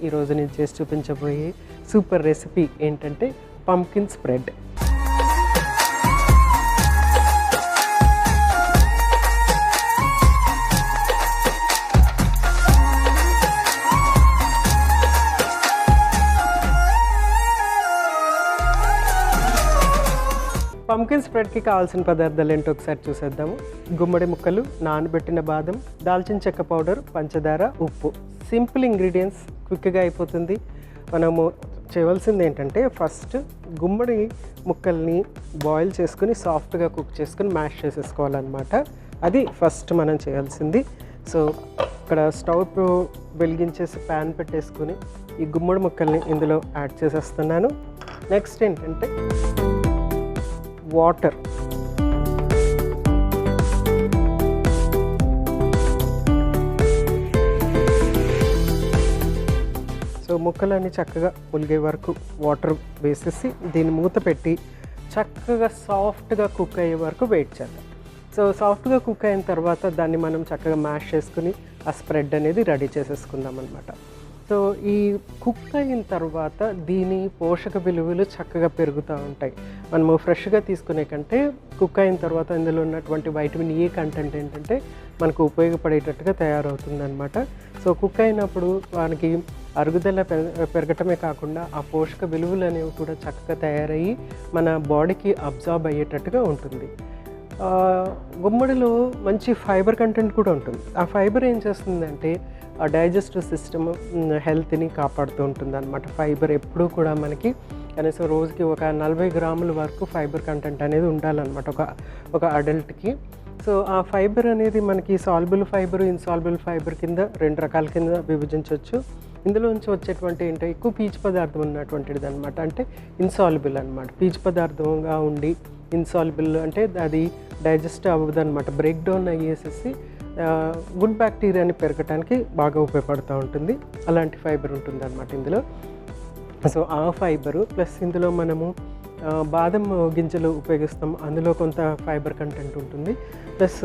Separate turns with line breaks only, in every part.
ఈరోజు నేను చేసి చూపించబోయే సూపర్ రెసిపీ ఏంటంటే పంకిన్ స్ప్రెడ్. పంకిన్ స్ప్రెడ్కి కావాల్సిన పదార్థాలు ఏంటో ఒకసారి చూసేద్దాము. గుమ్మడి ముక్కలు, నానబెట్టిన బాదం, దాల్చిన చెక్క పౌడర్, పంచదార, ఉప్పు. సింపుల్ ఇంగ్రీడియంట్స్, క్విక్గా అయిపోతుంది. మనము చేయవలసింది ఏంటంటే ఫస్ట్ గుమ్మడి ముక్కల్ని బాయిల్ చేసుకుని సాఫ్ట్గా కుక్ చేసుకుని మ్యాష్ చేసేసుకోవాలన్నమాట. అది ఫస్ట్ మనం చేయాల్సింది. సో ఇక్కడ స్టవ్ వెలిగించేసి ప్యాన్ పెట్టేసుకుని ఈ గుమ్మడి ముక్కల్ని ఇందులో యాడ్ చేసేస్తున్నాను. నెక్స్ట్ ఏంటంటే వాటర్. సో ముక్కలన్నీ చక్కగా ఉలిగే వరకు వాటర్ వేసేసి దీన్ని మూత పెట్టి చక్కగా సాఫ్ట్గా కుక్ అయ్యే వరకు వెయిట్ చేద్దాం. సో సాఫ్ట్గా కుక్ అయిన తర్వాత దాన్ని మనం చక్కగా మ్యాష్ చేసుకుని ఆ స్ప్రెడ్ అనేది రెడీ చేసేసుకుందాం అన్నమాట. సో ఈ కుక్ అయిన తర్వాత దీని పోషక విలువలు చక్కగా పెరుగుతూ ఉంటాయి. మనము ఫ్రెష్గా తీసుకునే కంటే కుక్ అయిన తర్వాత ఇందులో ఉన్నటువంటి వైటమిన్ ఏ కంటెంట్ ఏంటంటే మనకు ఉపయోగపడేటట్టుగా తయారవుతుంది అనమాట. సో కుక్ అయినప్పుడు మనకి అరుగుదల పెరగటమే కాకుండా ఆ పోషక విలువలు అనేవి కూడా చక్కగా తయారయ్యి మన బాడీకి అబ్జార్బ్ అయ్యేటట్టుగా ఉంటుంది. గుమ్మడిలో మంచి ఫైబర్ కంటెంట్ కూడా ఉంటుంది. ఆ ఫైబర్ ఏం చేస్తుందంటే ఆ డైజెస్టివ్ సిస్టమ్ హెల్త్ని కాపాడుతూ ఉంటుంది అనమాట. ఫైబర్ ఎప్పుడూ కూడా మనకి కనీసం రోజుకి ఒక 40 గ్రాముల వరకు ఫైబర్ కంటెంట్ అనేది ఉండాలన్నమాట ఒక అడల్ట్కి. సో ఆ ఫైబర్ అనేది మనకి సాల్బుల్ ఫైబర్, ఇన్సాల్బుల్ ఫైబర్ కింద 2 రకాల కింద విభజించవచ్చు. ఇందులోంచి వచ్చేటువంటి ఏంటో ఎక్కువ పీచు పదార్థం ఉన్నటువంటిది అనమాట. అంటే ఇన్సాల్బుల్ అనమాట. పీచు పదార్థంగా ఉండి ఇన్సాల్బుల్ అంటే అది డైజెస్ట్ అవ్వదు అనమాట. బ్రేక్ డౌన్ అయ్యేసేసి గుడ్ బ్యాక్టీరియాని పెరగటానికి బాగా ఉపయోగపడుతూ ఉంటుంది. అలాంటి ఫైబర్ ఉంటుంది అనమాట ఇందులో. సో ఆ ఫైబరు ప్లస్ ఇందులో మనము బాదం గింజలు ఉపయోగిస్తాం, అందులో కొంత ఫైబర్ కంటెంట్ ఉంటుంది. ప్లస్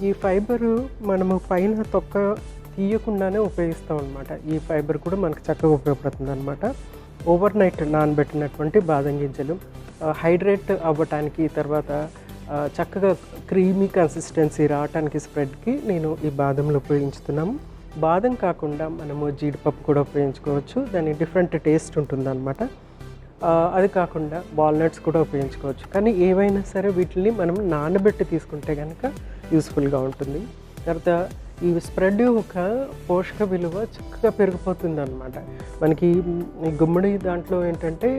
ఈ ఫైబరు మనము పైన తొక్క తీయకుండానే ఉపయోగిస్తాం అనమాట. ఈ ఫైబర్ కూడా మనకు చక్కగా ఉపయోగపడుతుంది అనమాట. ఓవర్ నైట్ నానబెట్టినటువంటి బాదం గింజలు హైడ్రేట్ అవ్వటానికి, తర్వాత చక్కగా క్రీమీ కన్సిస్టెన్సీ రావటానికి స్ప్రెడ్కి నేను ఈ బాదంలు ఉపయోగించుతున్నాము. బాదం కాకుండా మనము జీడిపప్పు కూడా ఉపయోగించుకోవచ్చు. దాని డిఫరెంట్ టేస్ట్ ఉంటుందన్నమాట. అది కాకుండా వాల్నట్స్ కూడా ఉపయోగించుకోవచ్చు. కానీ ఏవైనా సరే వీటిని మనం నానబెట్టి తీసుకుంటే కనుక యూస్ఫుల్గా ఉంటుంది. తర్వాత ఈ స్ప్రెడ్ యొక్క పోషక విలువ చక్కగా పెరిగిపోతుంది అనమాట. మనకి ఈ గుమ్మడి దాంట్లో ఏంటంటే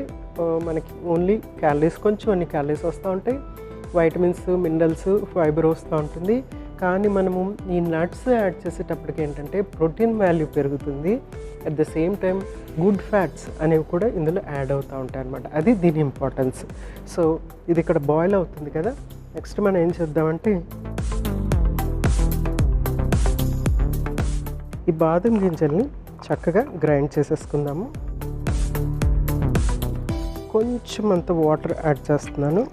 మనకి ఓన్లీ క్యాలరీస్, కొంచెం అన్ని క్యాలరీస్ వస్తూ ఉంటాయి, వైటమిన్స్, మినరల్స్, ఫైబర్ వస్తూ ఉంటుంది. కానీ మనము ఈ నట్స్ యాడ్ చేసేటప్పటికి ఏంటంటే ప్రోటీన్ వాల్యూ పెరుగుతుంది. At the same time good fats అనేవి కూడా ఇందులో యాడ్ అవుతూ ఉంటాయి అన్నమాట. అది దీని ఇంపార్టెన్స్. సో ఇది ఇక్కడ బాయిల్ అవుతుంది కదా. నెక్స్ట్ మనం ఏం చేద్దామంటే ఈ బాదం గింజల్ని చక్కగా గ్రైండ్ చేసేసుకుందాము. కొంచెం అంత వాటర్ యాడ్ చేస్తున్నాను.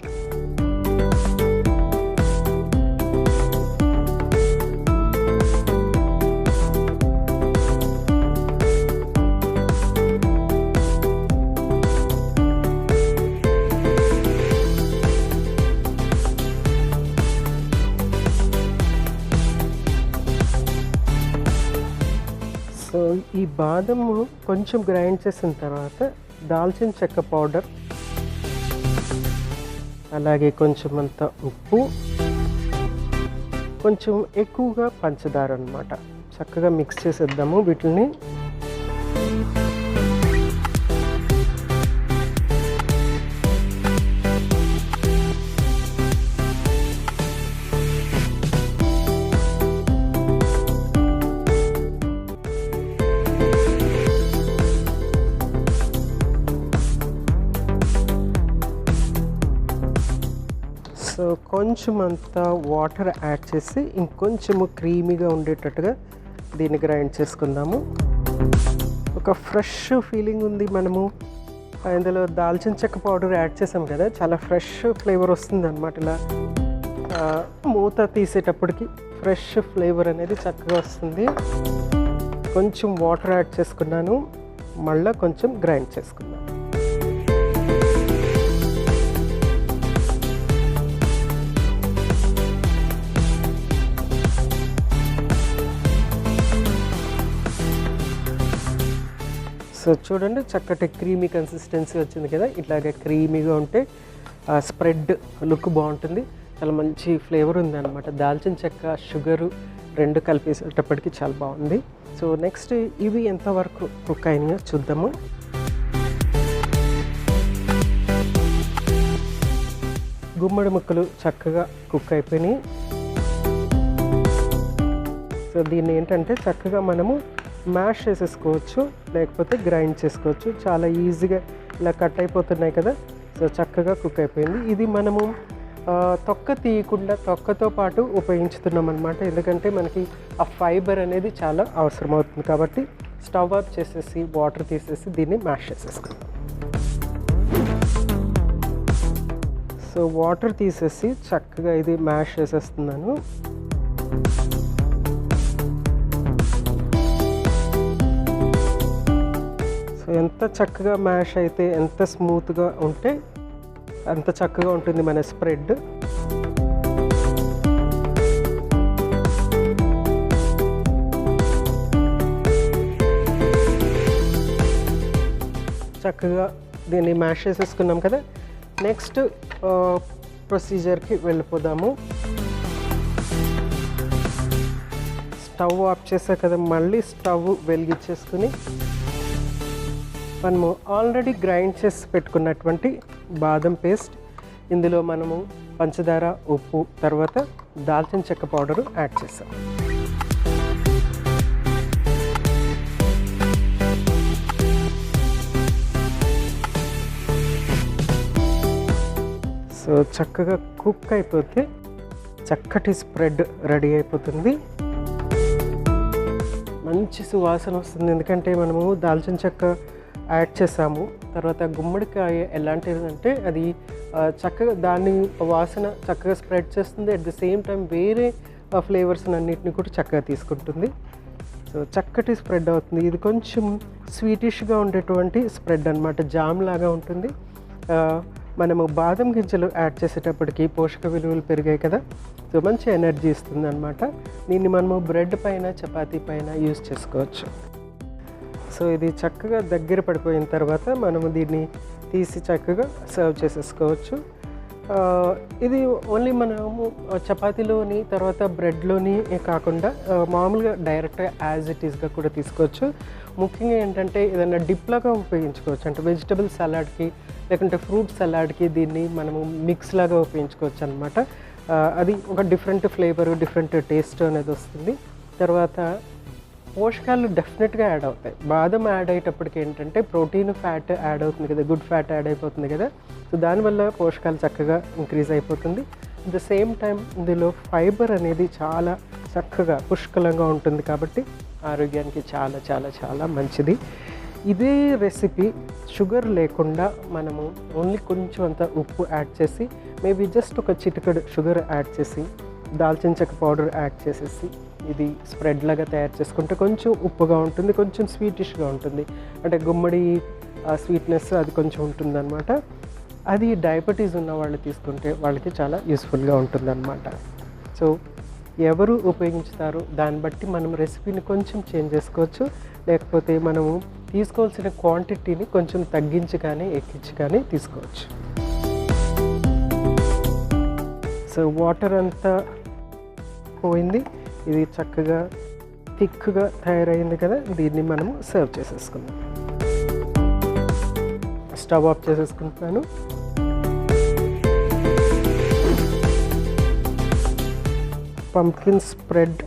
సో ఈ బాదము కొంచెం గ్రైండ్ చేసిన తర్వాత దాల్చిన చెక్క పౌడర్, అలాగే కొంచెం అంత ఉప్పు, కొంచెం ఎక్కువగా పంచదార అన్నమాట. చక్కగా మిక్స్ చేసేద్దాము వీటిని. సో కొంచెం అంతా వాటర్ యాడ్ చేసి ఇంకొంచెము క్రీమీగా ఉండేటట్టుగా దీన్ని గ్రైండ్ చేసుకుందాము. ఒక ఫ్రెష్ ఫీలింగ్ ఉంది. మనము ఇందులో దాల్చిన చెక్క పౌడర్ యాడ్ చేసాం కదా, చాలా ఫ్రెష్ ఫ్లేవర్ వస్తుంది అన్నమాట. ఇలా మూత తీసేటప్పటికి ఫ్రెష్ ఫ్లేవర్ అనేది చక్కగా వస్తుంది. కొంచెం వాటర్ యాడ్ చేసుకున్నాను. మళ్ళీ కొంచెం గ్రైండ్ చేసుకుందాం. సో చూడండి, చక్కటి క్రీమీ కన్సిస్టెన్సీ వచ్చింది కదా. ఇట్లాగే క్రీమీగా ఉంటే స్ప్రెడ్ లుక్ బాగుంటుంది, చాలా మంచి ఫ్లేవర్ ఉంది అనమాట. దాల్చిన చెక్క, షుగరు రెండు కలిపేసేటప్పటికి చాలా బాగుంది. సో నెక్స్ట్ ఇవి ఎంతవరకు కుక్ అయినాయో చూద్దాము. గుమ్మడి ముక్కలు చక్కగా కుక్ అయిపోయినాయి. సో దీన్ని ఏంటంటే చక్కగా మనము మ్యాష్ చేసేసుకోవచ్చు, లేకపోతే గ్రైండ్ చేసుకోవచ్చు. చాలా ఈజీగా ఇలా కట్ అయిపోతున్నాయి కదా. సో చక్కగా కుక్ అయిపోయింది. ఇది మనము తొక్క తీయకుండా తొక్కతో పాటు ఉపయోగించుతున్నాం అనమాట. ఎందుకంటే మనకి ఆ ఫైబర్ అనేది చాలా అవసరం అవుతుంది కాబట్టి స్టవ్ ఆఫ్ చేసేసి వాటర్ తీసేసి దీన్ని మ్యాష్ చేసేసుకుందాం. సో వాటర్ తీసేసి చక్కగా ఇది మ్యాష్ చేసేస్తున్నాను. సో ఎంత చక్కగా మ్యాష్ అయితే, ఎంత స్మూత్గా ఉంటే అంత చక్కగా ఉంటుంది మన స్ప్రెడ్. చక్కగా దీన్ని మ్యాష్ చేసేసుకున్నాం కదా. నెక్స్ట్ ప్రొసీజర్కి వెళ్ళిపోదాము. స్టవ్ ఆఫ్ చేసా కదా, మళ్ళీ స్టవ్ వెలిగించేసుకుని మనము ఆల్రెడీ గ్రైండ్ చేసి పెట్టుకున్నటువంటి బాదం పేస్ట్, ఇందులో మనము పంచదార, ఉప్పు, తర్వాత దాల్చిన చెక్క పౌడరు యాడ్ చేసాం. సో చక్కగా కుక్ అయిపోతే చక్కటి స్ప్రెడ్ రెడీ అయిపోతుంది. మంచి సువాసన వస్తుంది, ఎందుకంటే మనము దాల్చిన చెక్క యాడ్ చేసాము. తర్వాత గుమ్మడికాయ ఎలాంటిదంటే అది చక్కగా దాన్ని వాసన చక్కగా స్ప్రెడ్ చేస్తుంది. అట్ ద సేమ్ టైం వేరే ఫ్లేవర్స్ అన్నిటిని కూడా చక్కగా తీసుకుంటుంది. సో చక్కటి స్ప్రెడ్ అవుతుంది. ఇది కొంచెం స్వీటిష్గా ఉండేటువంటి స్ప్రెడ్ అనమాట, జామ్ లాగా ఉంటుంది. మనము బాదం గింజలు యాడ్ చేసేటప్పటికి పోషక విలువలు పెరిగాయి కదా. సో మంచి ఎనర్జీ ఇస్తుంది అనమాట. దీన్ని మనము బ్రెడ్ పైన, చపాతీ పైన యూజ్ చేసుకోవచ్చు. సో ఇది చక్కగా దగ్గర పడిపోయిన తర్వాత మనము దీన్ని తీసి చక్కగా సర్వ్ చేసేసుకోవచ్చు. ఇది ఓన్లీ మనము చపాతీలోని తర్వాత బ్రెడ్లోని కాకుండా మామూలుగా డైరెక్ట్గా యాజ్ ఇట్ ఈస్గా కూడా తీసుకోవచ్చు. ముఖ్యంగా ఏంటంటే ఏదైనా డిప్లాగా ఉపయోగించుకోవచ్చు, అంటే వెజిటబుల్ సలాడ్కి లేకుంటే ఫ్రూట్ సలాడ్కి దీన్ని మనము మిక్స్ లాగా ఉపయోగించుకోవచ్చు అనమాట. అది ఒక డిఫరెంట్ ఫ్లేవరు, డిఫరెంట్ టేస్ట్ అనేది వస్తుంది. తర్వాత పోషకాలు డెఫినెట్గా యాడ్ అవుతాయి. బాదం యాడ్ అయ్యేటప్పటికి ఏంటంటే ప్రోటీన్, ఫ్యాట్ యాడ్ అవుతుంది కదా, గుడ్ ఫ్యాట్ యాడ్ అయిపోతుంది కదా. సో దానివల్ల పోషకాలు చక్కగా ఇంక్రీజ్ అయిపోతుంది. అట్ ద సేమ్ టైం ఇందులో ఫైబర్ అనేది చాలా చక్కగా పుష్కలంగా ఉంటుంది కాబట్టి ఆరోగ్యానికి చాలా చాలా చాలా మంచిది. ఇదే రెసిపీ షుగర్ లేకుండా మనము ఓన్లీ కొంచెం అంత ఉప్పు యాడ్ చేసి, మేబీ జస్ట్ ఒక చిటికెడు షుగర్ యాడ్ చేసి, దాల్చిన చెక్క పౌడర్ యాడ్ చేసేసి ఇది స్ప్రెడ్ లాగా తయారు చేసుకుంటే కొంచెం ఉప్పుగా ఉంటుంది, కొంచెం స్వీటిష్గా ఉంటుంది. అంటే గుమ్మడి స్వీట్నెస్ అది కొంచెం ఉంటుందన్నమాట. అది డయాబెటీస్ ఉన్న వాళ్ళు తీసుకుంటే వాళ్ళకి చాలా యూస్ఫుల్గా ఉంటుందన్నమాట. సో ఎవరు ఉపయోగించుతారో దాన్ని బట్టి మనం రెసిపీని కొంచెం చేంజ్ చేసుకోవచ్చు, లేకపోతే మనము తీసుకోవాల్సిన క్వాంటిటీని కొంచెం తగ్గించి కానీ ఎక్కించి కానీ తీసుకోవచ్చు. సో వాటర్ అంతా పోయింది, ఇది చక్కగా థిక్గా తయారైంది కదా. దీన్ని మనము సర్వ్ చేసేసుకుందాం. స్టవ్ ఆఫ్ చేసేసుకుంటున్నాను. Pumpkin spread